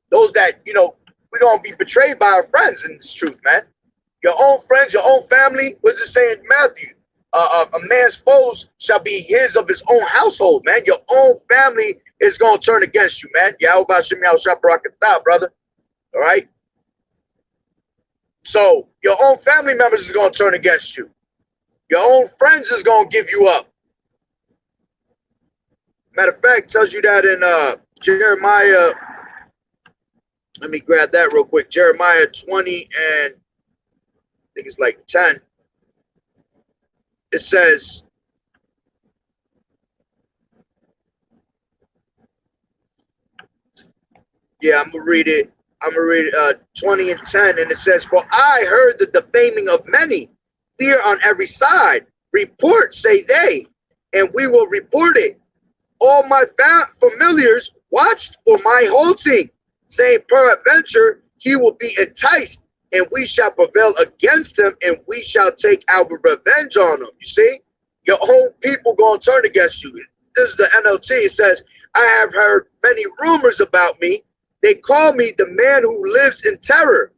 S1: Those that, we're going to be betrayed by our friends in this truth, man. Your own friends, your own family. What does it say in Matthew? A man's foes shall be his of his own household, man. Your own family is going to turn against you, man. Yahweh Shem Yahweh Barakatah, brother. All right? So your own family members is going to turn against you. Your own friends is going to give you up. Matter of fact, tells you that in Jeremiah. Let me grab that real quick. Jeremiah 20 and I think it's like 10. It says, yeah, I'm going to read it. 20 and 10. And it says, for I heard the defaming of many, fear on every side. Report, say they, and we will report it. All my familiars watched for my halting, saying, peradventure, he will be enticed, and we shall prevail against him, and we shall take our revenge on him. You see? Your own people going to turn against you. This is the NLT. It says, I have heard many rumors about me. They call me the man who lives in terror.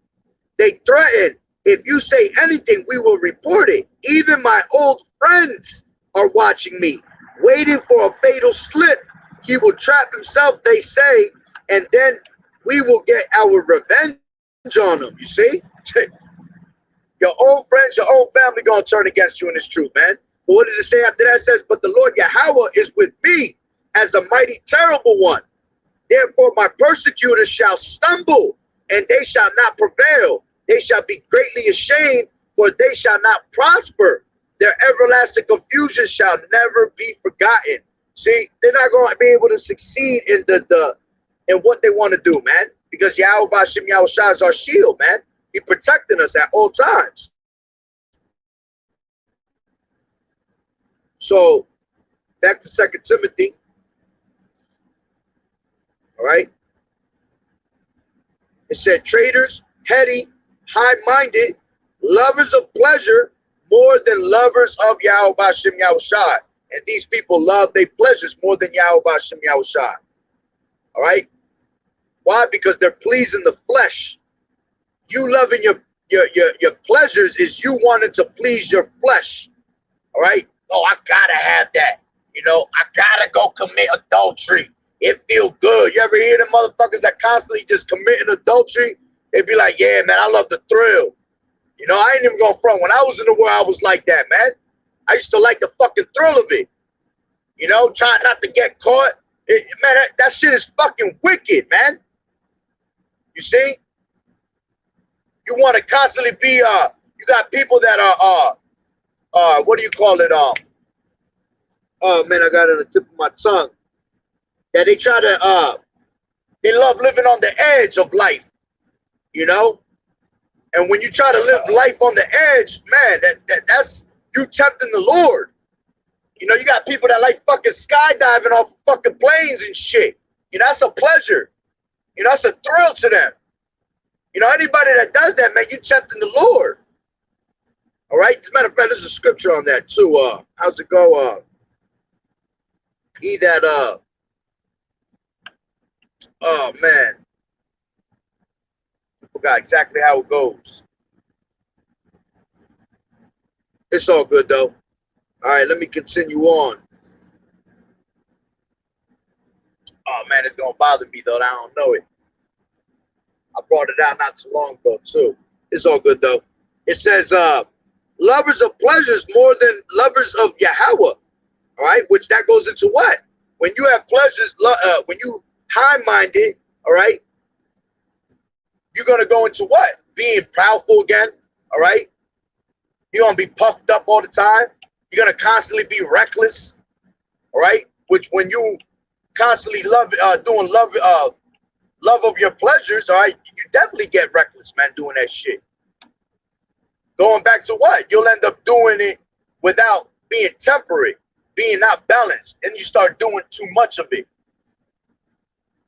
S1: They threaten, if you say anything, we will report it. Even my old friends are watching me, waiting for a fatal slip. He will trap himself, they say, and then we will get our revenge on him. You see? Your own friends, your own family going to turn against you in this truth, man. But what does it say after that? It says, but the Lord Yahweh is with me as a mighty terrible one. Therefore my persecutors shall stumble, and they shall not prevail. They shall be greatly ashamed, for they shall not prosper. Their everlasting confusion shall never be forgotten. See, they're not going to be able to succeed in in what they want to do, man. Because Yahweh Bashem Yahweh Shai is our shield, man. He's protecting us at all times. So, back to 2 Timothy. All right. It said, traitors, heady, high-minded, lovers of pleasure more than lovers of Yahweh Bashem Yahweh Shai. And these people love their pleasures more than Yahweh Bashem Yahweh Shai. All right. Why? Because they're pleasing the flesh. You loving your pleasures is you wanting to please your flesh. All right. Oh, I gotta have that. I gotta go commit adultery. It feels good. You ever hear the motherfuckers that constantly just committing adultery? They be like, yeah, man, I love the thrill. I ain't even going front. When I was in the world, I was like that, man. I used to like the fucking thrill of it. Trying not to get caught. Man, that shit is fucking wicked, man. You see? You want to constantly be, you got people that are, what do you call it? Oh, man, I got it on the tip of my tongue. Yeah, they try to, they love living on the edge of life, And when you try to live life on the edge, man, You tempting the Lord. You know, you got people that like fucking skydiving off fucking planes and shit. You know, that's a pleasure. You know, that's a thrill to them. You know, anybody that does that, man, you tempting the Lord. All right? As a matter of fact, there's a scripture on that too. How's it go? He that oh man. I forgot exactly how it goes. It's all good though. All right, let me continue on. Oh man, it's gonna bother me though. I don't know it. I brought it out not too long ago too. It's all good though. It says, lovers of pleasures more than lovers of Yahweh. All right, which that goes into what? When you have pleasures, when you high-minded, all right, you're gonna go into what? Being proudful again. All right, you're gonna be puffed up all the time. You're gonna constantly be reckless. All right, which when you constantly doing love of your pleasures, all right, you definitely get reckless, man, doing that shit. Going back to what? You'll end up doing it without being temperate, being not balanced, and you start doing too much of it.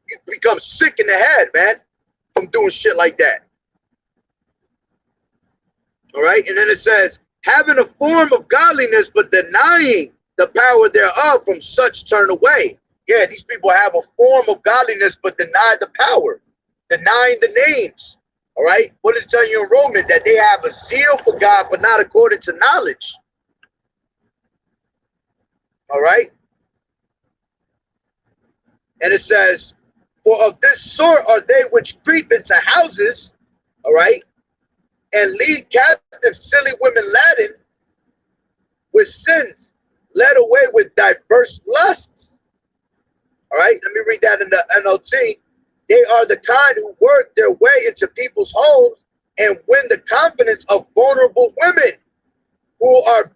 S1: You become sick in the head, man, from doing shit like that. All right, and then it says, having a form of godliness, but denying the power thereof, from such turn away. Yeah, these people have a form of godliness, but deny the power, denying the names. All right, what is it telling you in Romans? That they have a zeal for God, but not according to knowledge. All right, and it says, for of this sort are they which creep into houses, all right, and lead captive silly women laden with sins, led away with diverse lusts. All right, let me read that in the NLT. They are the kind who work their way into people's homes and win the confidence of vulnerable women who are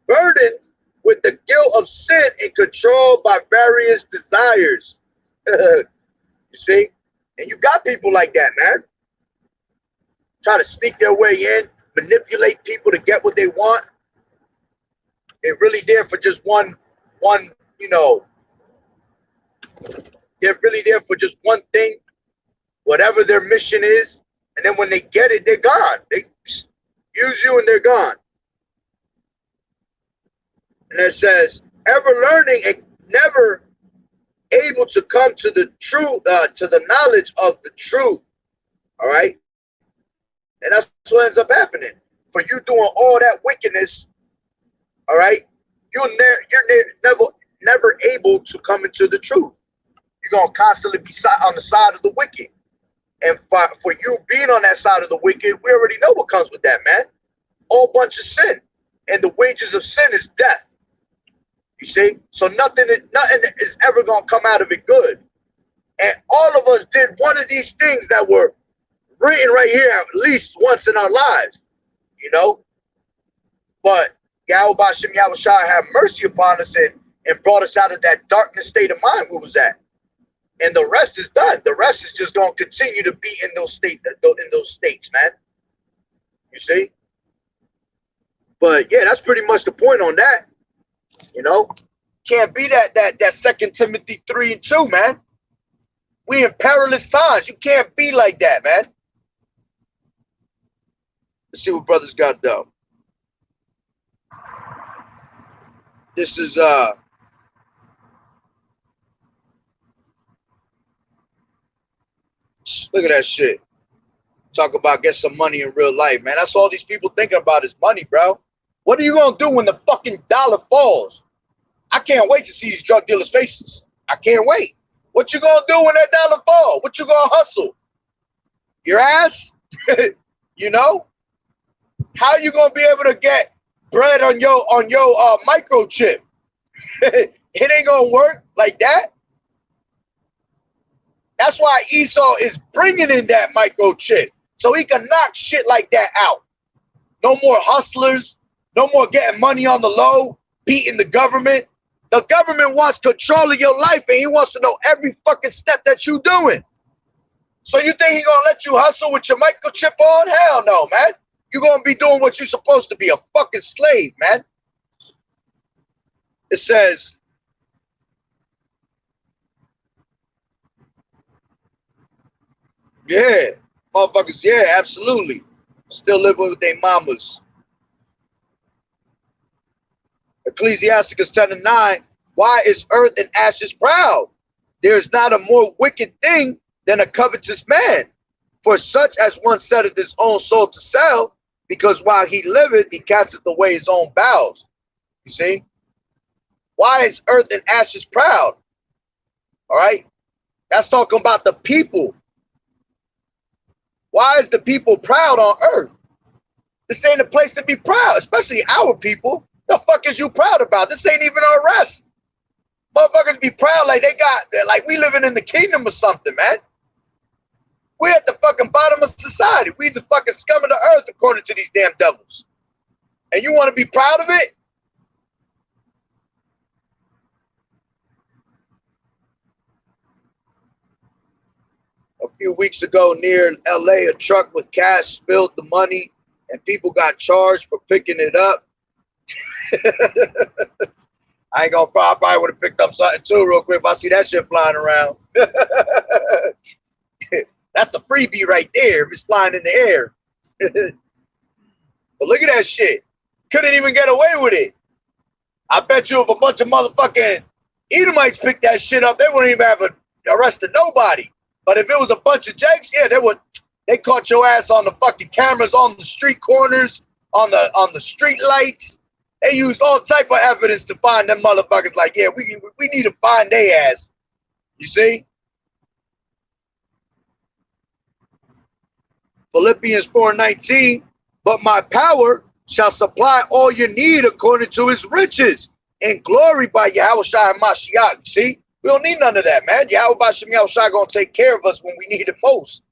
S1: burdened with the guilt of sin and controlled by various desires. You see? And you got people like that, man. Try to sneak their way in, manipulate people to get what they want. They're really there for just one, you know, they're really there for just one thing, whatever their mission is. And then when they get it, they're gone. They use you and they're gone. And it says, ever learning and never able to come to the truth, to the knowledge of the truth. All right. And that's what ends up happening. For you doing all that wickedness, all right, you're never able to come into the truth. You're going to constantly be on the side of the wicked. And for you being on that side of the wicked, we already know what comes with that, man. All bunch of sin. And the wages of sin is death. You see? So nothing is ever going to come out of it good. And all of us did one of these things that were written right here at least once in our lives. You know? But Yahweh Shem Yahushua had mercy upon us and brought us out of that darkness state of mind we was at. And the rest is done. The rest is just going to continue to be in those states, man. You see? But yeah, that's pretty much the point on that. You know? Can't be that 2 Timothy 3:2, man. We in perilous times. You can't be like that, man. Let's see what brothers got though. This is look at that shit. Talk about get some money in real life, man. That's all these people thinking about is money, bro. What are you gonna do when the fucking dollar falls? I can't wait to see these drug dealers' faces. I can't wait. What you gonna do when that dollar falls? What you gonna hustle? Your ass? You know? How you gonna be able to get bread on your microchip? It ain't gonna work like that. That's why Esau is bringing in that microchip so he can knock shit like that out. No more hustlers. No more getting money on the low, beating the government. The government wants control of your life, and he wants to know every fucking step that you're doing. So you think he's gonna let you hustle with your microchip on? Hell no, man. You're gonna be doing what you're supposed to be, a fucking slave, man. It says, yeah, motherfuckers, yeah, absolutely. Still living with their mamas. Ecclesiasticus 10:9. Why is earth and ashes proud? There is not a more wicked thing than a covetous man. For such as one setteth his own soul to sell, because while he liveth, he casteth away his own bowels. You see? Why is earth and ashes proud? All right? That's talking about the people. Why is the people proud on earth? This ain't a place to be proud, especially our people. The fuck is you proud about? This ain't even our rest. Motherfuckers be proud like they got, like we living in the kingdom or something, man. We're at the fucking bottom of society. We the fucking scum of the earth according to these damn devils. And you want to be proud of it? A few weeks ago near LA, a truck with cash spilled the money and people got charged for picking it up. I ain't gonna front, I probably would have picked up something too real quick if I see that shit flying around. That's the freebie right there if it's flying in the air. But look at that shit. Couldn't even get away with it. I bet you if a bunch of motherfucking Edomites picked that shit up, they wouldn't even have arrested nobody. But if it was a bunch of jakes, yeah, they caught your ass on the fucking cameras, on the street corners, on the street lights. They used all type of evidence to find them motherfuckers. Like, yeah, we need to find their ass. You see? Philippians 4:19. But my power shall supply all your need according to his riches and glory by Yahweh Shai Mashiach. See? We don't need none of that, man. Yahweh Bashem Yahushua gonna take care of us when we need it most.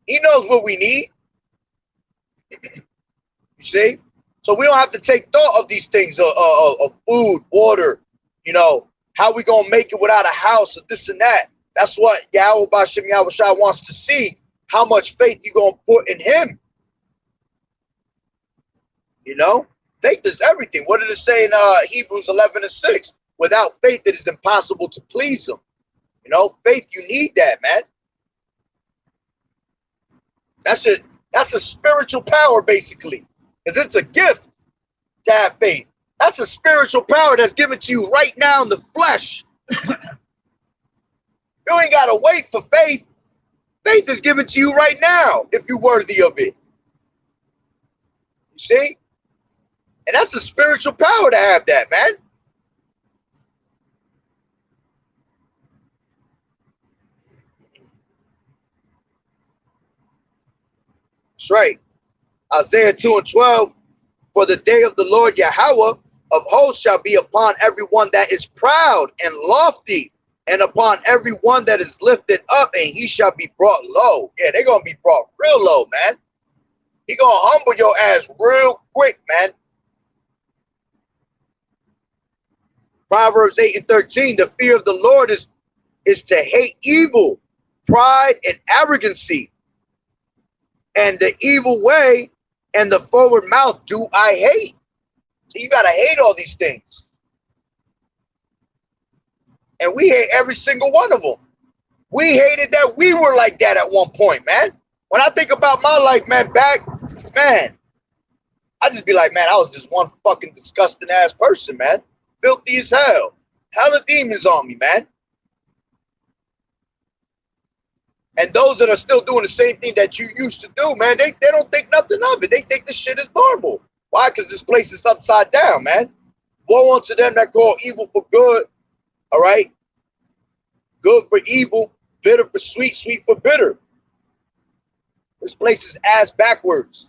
S1: He knows what we need. You see? So we don't have to take thought of these things of food, water, you know, how we gonna make it without a house or this and that. That's what Yahweh Bashem Yahushua wants to see. How much faith you gonna put in him. You know? Faith is everything. What did it say in Hebrews 11:6? Without faith, it is impossible to please him. You know, faith, you need that, man. That's a spiritual power, basically. Because it's a gift to have faith. That's a spiritual power that's given to you right now in the flesh. You ain't got to wait for faith. Faith is given to you right now if you're worthy of it. You see? And that's a spiritual power to have that, man. That's right. Isaiah 2:12. For the day of the Lord Yahweh of hosts shall be upon everyone that is proud and lofty, and upon everyone that is lifted up, and he shall be brought low. Yeah, they're going to be brought real low, man. He going to humble your ass real quick, man. Proverbs 8:13. The fear of the Lord is to hate evil, pride, and arrogancy. And the evil way and the forward mouth do I hate. So you got to hate all these things. And we hate every single one of them. We hated that we were like that at one point, man. When I think about my life, man, man, I just be like, man, I was just one fucking disgusting ass person, man. Filthy as hell. Hella demons on me, man. And those that are still doing the same thing that you used to do, man, they don't think nothing of it. They think this shit is normal. Why? Because this place is upside down, man. Woe unto them that call evil for good, all right? Good for evil, bitter for sweet, sweet for bitter. This place is ass backwards.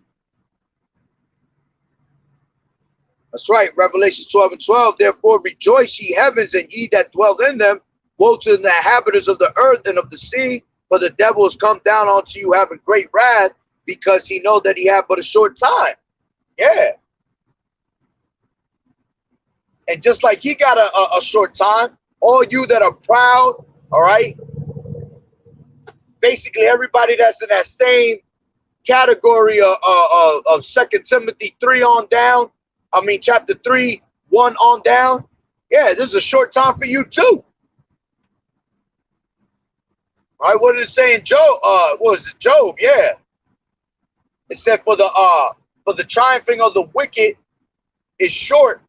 S1: That's right, Revelation 12:12. Therefore rejoice, ye heavens, and ye that dwell in them. Woe to the inhabitants of the earth and of the sea, for the devil has come down unto you having great wrath, because he know that he had but a short time. Yeah. And just like he got a short time, all you that are proud, all right, basically everybody that's in that same category of 2 Timothy 3 on down, I mean chapter 3, 1 on down, Yeah, this is a short time for you too. All right, what did it say in Job? What was it? Job, yeah. It said for the triumphing of the wicked is short,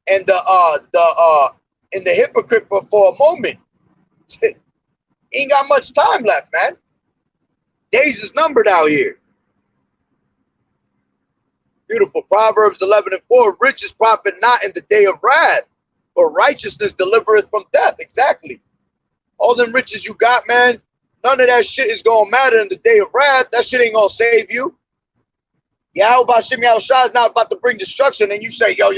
S1: and the hypocrite for a moment. Ain't got much time left, man. Days is numbered out here. Beautiful. Proverbs 11:4. Riches profit not in the day of wrath, but righteousness delivereth from death. Exactly. All them riches you got, man, none of that shit is gonna matter in the day of wrath. That shit ain't gonna save you. Yahweh Shimmy Shah is not about to bring destruction, and you say, yo,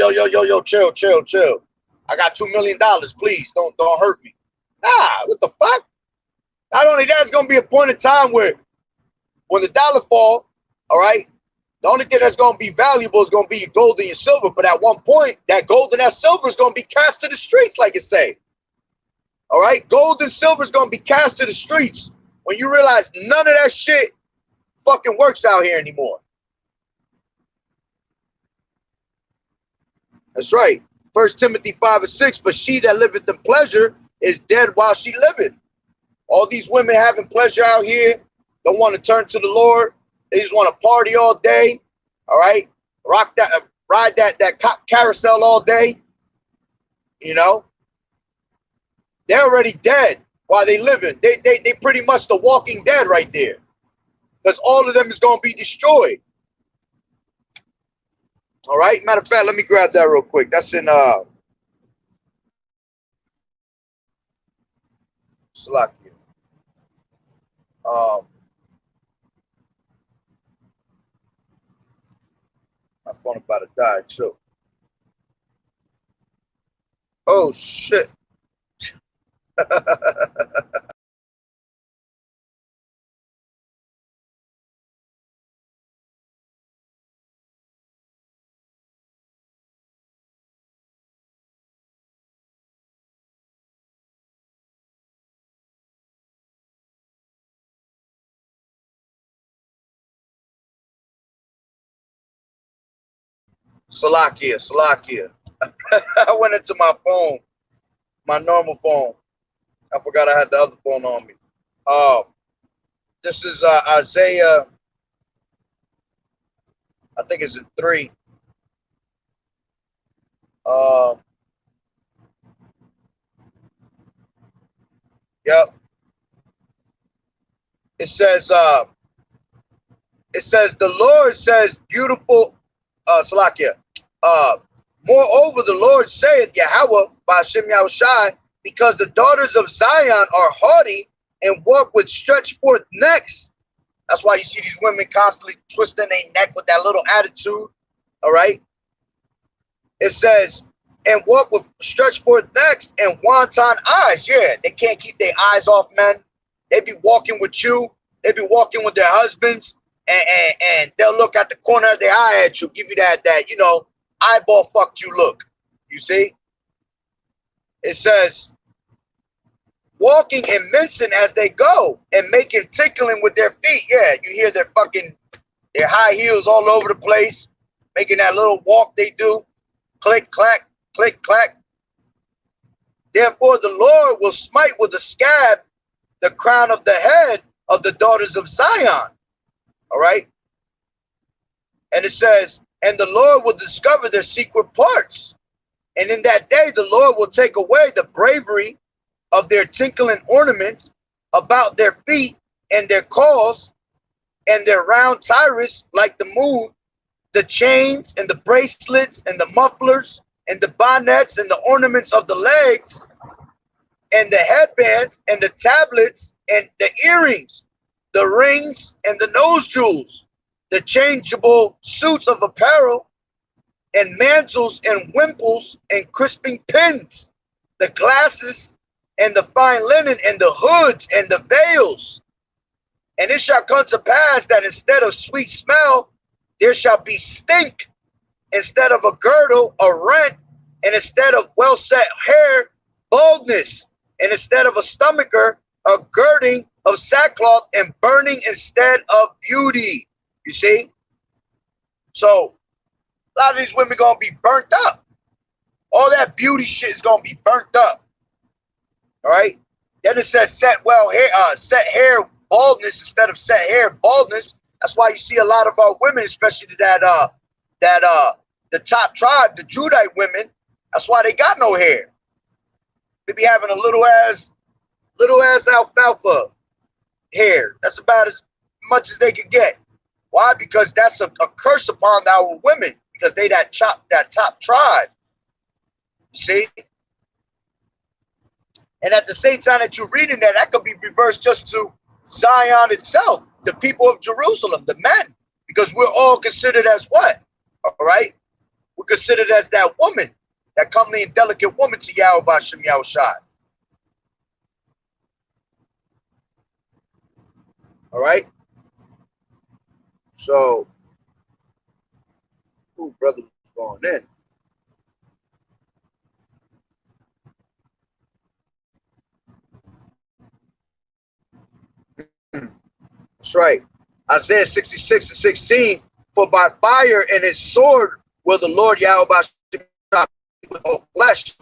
S1: chill. I got $2 million. Please don't hurt me. Nah, what the fuck? Not only that, it's gonna be a point in time where when the dollar fall, all right, the only thing that's gonna be valuable is gonna be your gold and your silver. But at one point, that gold and that silver is gonna be cast to the streets, like it say. All right, gold and silver is gonna be cast to the streets when you realize none of that shit fucking works out here anymore. That's right. 1 Timothy 5:6. But she that liveth in pleasure is dead while she liveth. All these women having pleasure out here don't want to turn to the Lord. They just want to party all day. All right, ride that carousel all day. You know, they're already dead while they living. They pretty much the Walking Dead right there, because all of them is gonna be destroyed. All right. Matter of fact, let me grab that real quick. That's in Slovakia. My phone about to die too. Oh shit. Slovakia. I went into my phone, my normal phone. I forgot I had the other phone on me. This is Isaiah. I think it's in 3. Yep. It says the Lord says beautiful Salakia. Moreover, the Lord saith Yahweh by Hashem Yahushai, because the daughters of Zion are haughty and walk with stretched forth necks. That's why you see these women constantly twisting their neck with that little attitude. All right. It says, and walk with stretched forth necks and wanton eyes. Yeah, they can't keep their eyes off men. They be walking with you. They be walking with their husbands, and they'll look at the corner of their eye at you, give you that eyeball fucked you look. You see? It says, walking and mincing as they go and making tickling with their feet. Yeah, you hear their high heels all over the place, making that little walk they do. Click, clack, click, clack. Therefore, the Lord will smite with a scab the crown of the head of the daughters of Zion. All right. And it says, and the Lord will discover their secret parts. And in that day, the Lord will take away the bravery of their tinkling ornaments about their feet and their calls and their round tyrus like the moon, the chains and the bracelets and the mufflers and the bonnets and the ornaments of the legs and the headbands and the tablets and the earrings, the rings and the nose jewels, the changeable suits of apparel and mantles and wimples and crisping pins, the glasses and the fine linen and the hoods and the veils. And it shall come to pass that instead of sweet smell, there shall be stink, instead of a girdle, a rent, and instead of well set hair, baldness, and instead of a stomacher, a girding of sackcloth, and burning instead of beauty. You see? So a lot of these women gonna be burnt up. All that beauty shit is gonna be burnt up. All right. Then it says set hair baldness instead of set hair baldness. That's why you see a lot of our women, especially the top tribe, the Judite women. That's why they got no hair. They be having a little ass alfalfa hair. That's about as much as they could get. Why? Because that's a curse upon our women, because they that top tribe. See? And at the same time that you're reading that, that could be reversed just to Zion itself, the people of Jerusalem, the men, because we're all considered as what? All right? We're considered as that woman, that comely and delicate woman to Yahweh Hashem Yahushai. All right? So, ooh, brother was going in. That's right. Isaiah 66:16, for by fire and his sword will the Lord Yahweh with all flesh,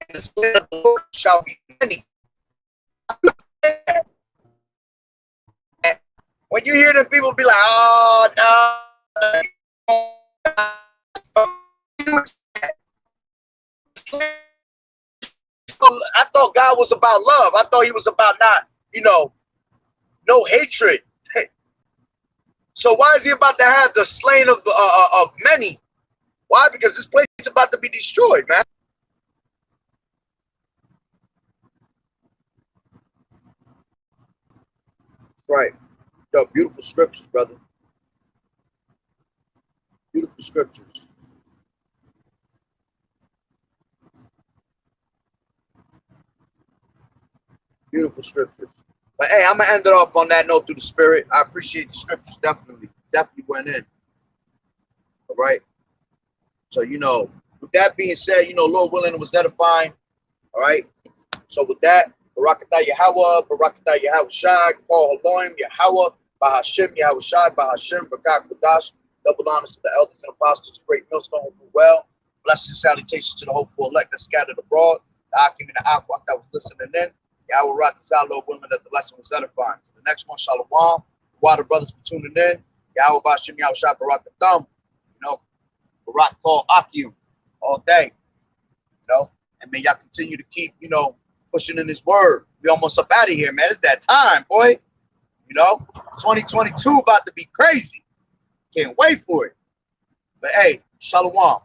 S1: and the slain of the Lord shall be many. When you hear them people be like, oh no, I thought God was about love. I thought he was about not, no hatred. So why is he about to have the slain of many? Why? Because this place is about to be destroyed, man. Right. Yo, beautiful scriptures, brother. Beautiful scriptures. Beautiful scriptures. But hey, I'm gonna end it off on that note through the spirit. I appreciate the scriptures, definitely went in. All right. So with that being said, Lord willing, it was edifying. All right. So with that, Barakatah Yahweh, Barakatah Yahweh Shai, Paul Haloim, Yahweh, Bahashim, Yahweh Shai, Bahashim, Barak Kudash, double honors to the elders and apostles, great millstone for well. Blessings, salutations to the hopeful elect that scattered abroad, the Akim and the Aqua that was listening in. Yahweh Ratazah, Lord willing, that the lesson was edifying. So the next one, Shalom. Water brothers for tuning in. Yahweh Bahashim, Yahweh Shai, Barak Thumb. Barak call Akim all day. And may y'all continue to keep, pushing in his word. We almost up out of here, man. It's that time, boy. 2022 about to be crazy. Can't wait for it. But hey, Shalom.